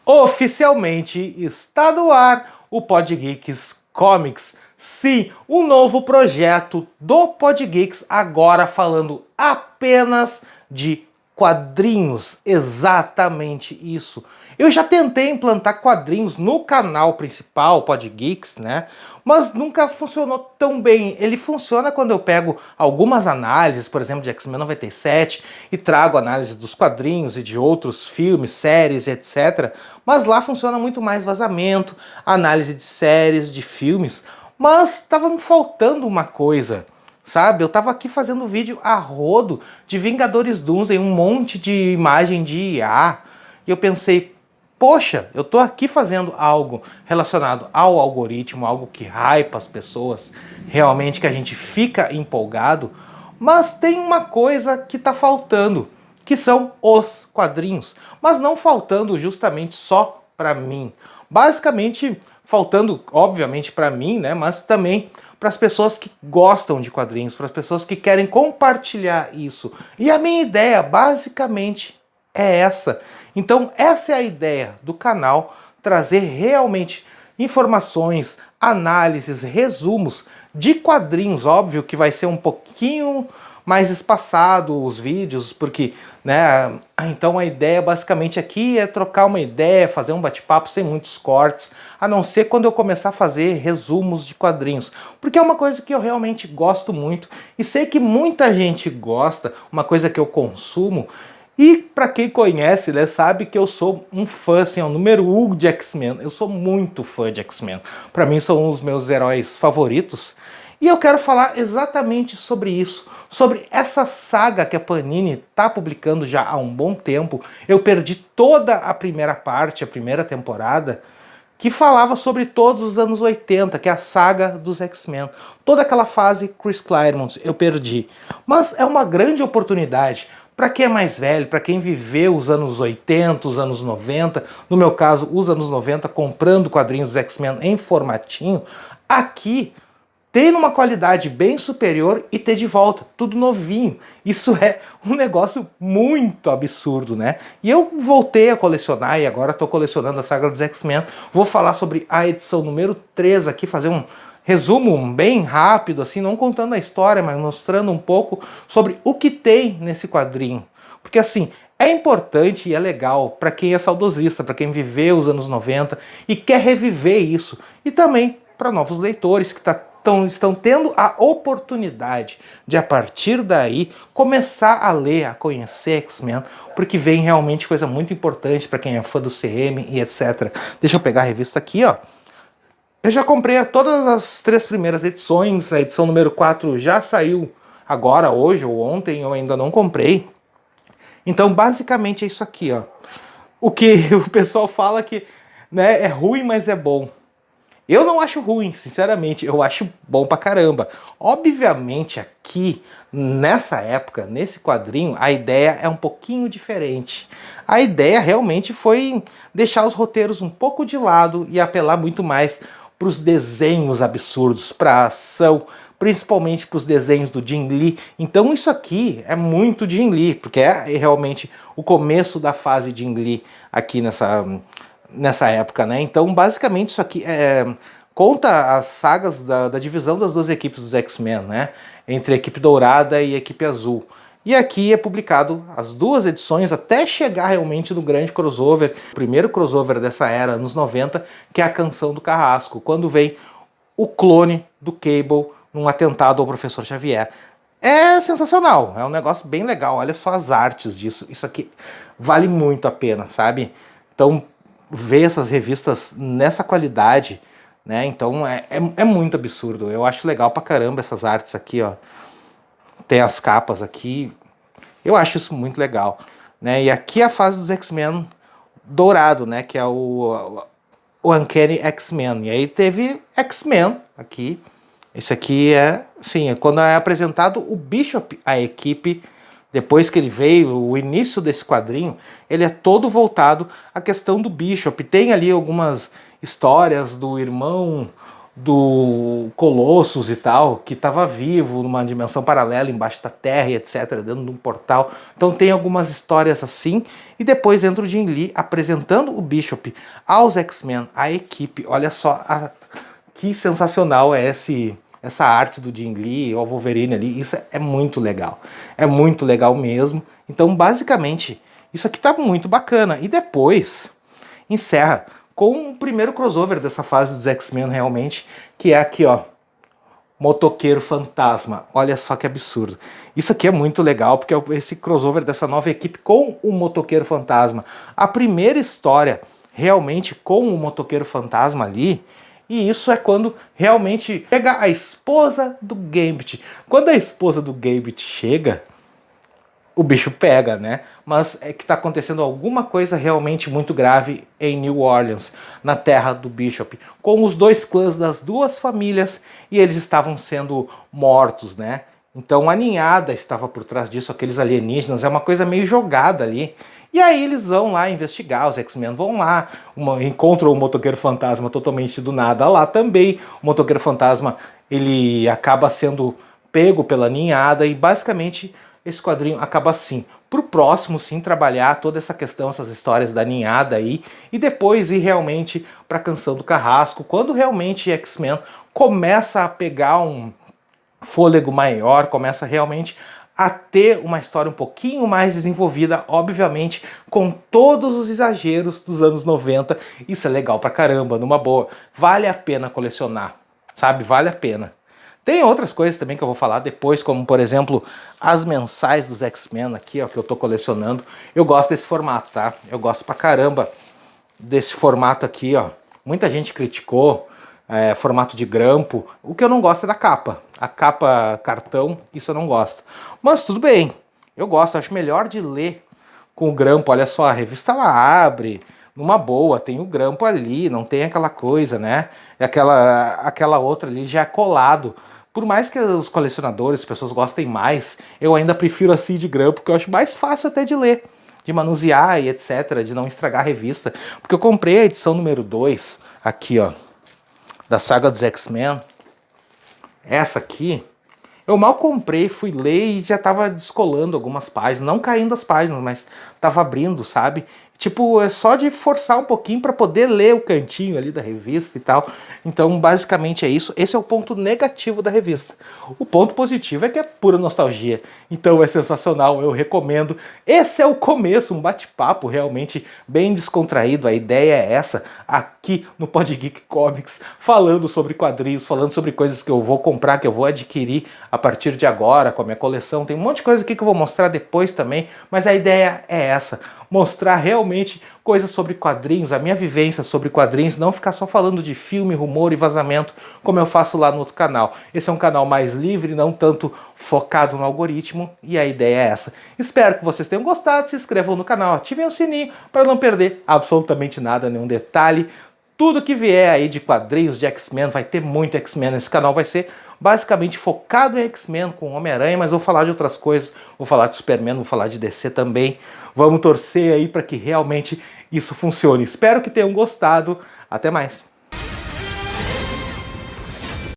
Oficialmente está no ar o Podgeeks Comics. Sim, o novo projeto do Podgeeks, agora falando apenas de quadrinhos. Exatamente isso. Eu já tentei implantar quadrinhos no canal principal, Podgeeks, né? Mas nunca funcionou tão bem. Ele funciona quando eu pego algumas análises, por exemplo, de X-Men 97, e trago análises dos quadrinhos e de outros filmes, séries, etc. Mas lá funciona muito mais vazamento, análise de séries, de filmes. Mas estava me faltando uma coisa, sabe? Eu tava aqui fazendo vídeo a rodo de Vingadores Doomsday, um monte de imagem de IA, e eu pensei, poxa, eu tô aqui fazendo algo relacionado ao algoritmo, algo que hypa as pessoas, realmente que a gente fica empolgado, mas tem uma coisa que tá faltando, que são os quadrinhos, mas não faltando justamente só para mim. Basicamente, faltando, obviamente, para mim, né, mas também para as pessoas que gostam de quadrinhos, para as pessoas que querem compartilhar isso. E a minha ideia, basicamente, é essa. Então, essa é a ideia do canal, trazer realmente informações, análises, resumos de quadrinhos. Óbvio que vai ser um pouquinho mais espaçado os vídeos, porque, né, então a ideia basicamente aqui é trocar uma ideia, fazer um bate-papo sem muitos cortes, a não ser quando eu começar a fazer resumos de quadrinhos, porque é uma coisa que eu realmente gosto muito, e sei que muita gente gosta, uma coisa que eu consumo, e para quem conhece, né, sabe que eu sou um fã, assim, o número 1 de X-Men, eu sou muito fã de X-Men, para mim são os meus heróis favoritos, e eu quero falar exatamente sobre isso, sobre essa saga que a Panini está publicando já há um bom tempo. Eu perdi toda a primeira parte, a primeira temporada, que falava sobre todos os anos 80, que é a saga dos X-Men. Toda aquela fase Chris Claremont eu perdi. Mas é uma grande oportunidade para quem é mais velho, para quem viveu os anos 80, os anos 90, no meu caso, os anos 90, comprando quadrinhos dos X-Men em formatinho, aqui ter uma qualidade bem superior e ter de volta, tudo novinho. Isso é um negócio muito absurdo, né? E eu voltei a colecionar e agora estou colecionando a saga dos X-Men. Vou falar sobre a edição número 3 aqui, fazer um resumo bem rápido, assim, não contando a história, mas mostrando um pouco sobre o que tem nesse quadrinho. Porque assim, é importante e é legal para quem é saudosista, para quem viveu os anos 90 e quer reviver isso. E também para novos leitores que estão tendo a oportunidade de, a partir daí, começar a ler, a conhecer X-Men, porque vem realmente coisa muito importante para quem é fã do CM e etc. Deixa eu pegar a revista aqui, ó. Eu já comprei todas as 3 primeiras edições, a edição número 4 já saiu agora, hoje ou ontem, eu ainda não comprei. Então, basicamente é isso aqui, ó. O que o pessoal fala que, né, é ruim, mas é bom. Eu não acho ruim, sinceramente, eu acho bom pra caramba. Obviamente aqui, nessa época, nesse quadrinho, a ideia é um pouquinho diferente. A ideia realmente foi deixar os roteiros um pouco de lado e apelar muito mais para os desenhos absurdos, para a ação, principalmente para os desenhos do Jim Lee. Então isso aqui é muito Jim Lee, porque é realmente o começo da fase Jim Lee aqui nessa época, né? Então, basicamente, isso aqui conta as sagas da divisão das 2 equipes dos X-Men, né? Entre a equipe dourada e a equipe azul. E aqui é publicado as 2 edições até chegar realmente no grande crossover, o primeiro crossover dessa era, anos 90, que é a Canção do Carrasco, quando vem o clone do Cable num atentado ao Professor Xavier. É sensacional, é um negócio bem legal, olha só as artes disso, isso aqui vale muito a pena, sabe? Então, ver essas revistas nessa qualidade, né? Então é muito absurdo. Eu acho legal pra caramba essas artes aqui, ó. Tem as capas aqui. Eu acho isso muito legal, né? E aqui é a fase dos X-Men dourado, né? Que é o Uncanny X-Men. E aí teve X-Men aqui. Esse aqui é, sim, é quando é apresentado o Bishop à equipe. Depois que ele veio, o início desse quadrinho, ele é todo voltado à questão do Bishop. Tem ali algumas histórias do irmão do Colossus e tal, que estava vivo numa dimensão paralela embaixo da Terra e etc, dentro de um portal. Então tem algumas histórias assim, e depois entra o Jim Lee apresentando o Bishop aos X-Men, a equipe. Olha só que sensacional é essa arte do Jim Lee, o Wolverine ali. Isso é muito legal mesmo. Então basicamente isso aqui tá muito bacana. E depois encerra com o primeiro crossover dessa fase dos X-Men realmente, que é aqui, ó, Motoqueiro Fantasma. Olha só que absurdo. Isso aqui é muito legal, porque é esse crossover dessa nova equipe com o Motoqueiro Fantasma. A primeira história realmente com o Motoqueiro Fantasma ali, e isso é quando realmente chega a esposa do Gambit. Quando a esposa do Gambit chega, o bicho pega, né? Mas é que está acontecendo alguma coisa realmente muito grave em New Orleans, na terra do Bishop, com os dois clãs das duas famílias, e eles estavam sendo mortos, né? Então a ninhada estava por trás disso, aqueles alienígenas, é uma coisa meio jogada ali. E aí eles vão lá investigar, os X-Men vão lá, encontram o Motoqueiro Fantasma totalmente do nada lá também. O Motoqueiro Fantasma, ele acaba sendo pego pela ninhada e basicamente esse quadrinho acaba assim. Pro próximo, sim, trabalhar toda essa questão, essas histórias da ninhada aí, e depois ir realmente pra Canção do Carrasco, quando realmente X-Men começa a pegar um fôlego maior, começa realmente a ter uma história um pouquinho mais desenvolvida, obviamente, com todos os exageros dos anos 90. Isso é legal pra caramba, numa boa. Vale a pena colecionar, sabe? Vale a pena. Tem outras coisas também que eu vou falar depois, como por exemplo, as mensais dos X-Men aqui, ó, que eu tô colecionando. Eu gosto desse formato, tá? Eu gosto pra caramba desse formato aqui, ó. Muita gente criticou formato de grampo. O que eu não gosto é da capa. A capa cartão, isso eu não gosto. Mas tudo bem, eu gosto, acho melhor de ler com o grampo. Olha só, a revista ela abre numa boa, tem o grampo ali, não tem aquela coisa, né? E aquela outra ali já é colado. Por mais que os colecionadores, as pessoas gostem mais, eu ainda prefiro assim de grampo, porque eu acho mais fácil até de ler, de manusear e etc, de não estragar a revista. Porque eu comprei a edição número 2, aqui ó, da saga dos X-Men. Essa aqui, eu mal comprei, fui ler e já tava descolando algumas páginas, não caindo as páginas, mas tava abrindo, sabe? Tipo, é só de forçar um pouquinho para poder ler o cantinho ali da revista e tal. Então, basicamente é isso. Esse é o ponto negativo da revista. O ponto positivo é que é pura nostalgia. Então é sensacional, eu recomendo. Esse é o começo, um bate-papo realmente bem descontraído. A ideia é essa, aqui no Pod Geek Comics, falando sobre quadrinhos, falando sobre coisas que eu vou comprar, que eu vou adquirir a partir de agora com a minha coleção. Tem um monte de coisa aqui que eu vou mostrar depois também, mas a ideia é essa. Mostrar realmente coisas sobre quadrinhos, a minha vivência sobre quadrinhos, não ficar só falando de filme, rumor e vazamento, como eu faço lá no outro canal. Esse é um canal mais livre, não tanto focado no algoritmo, e a ideia é essa. Espero que vocês tenham gostado, se inscrevam no canal, ativem o sininho para não perder absolutamente nada, nenhum detalhe. Tudo que vier aí de quadrinhos, de X-Men, vai ter muito X-Men nesse canal, vai ser basicamente focado em X-Men com Homem-Aranha, mas vou falar de outras coisas, vou falar de Superman, vou falar de DC também. Vamos torcer aí para que realmente isso funcione. Espero que tenham gostado. Até mais!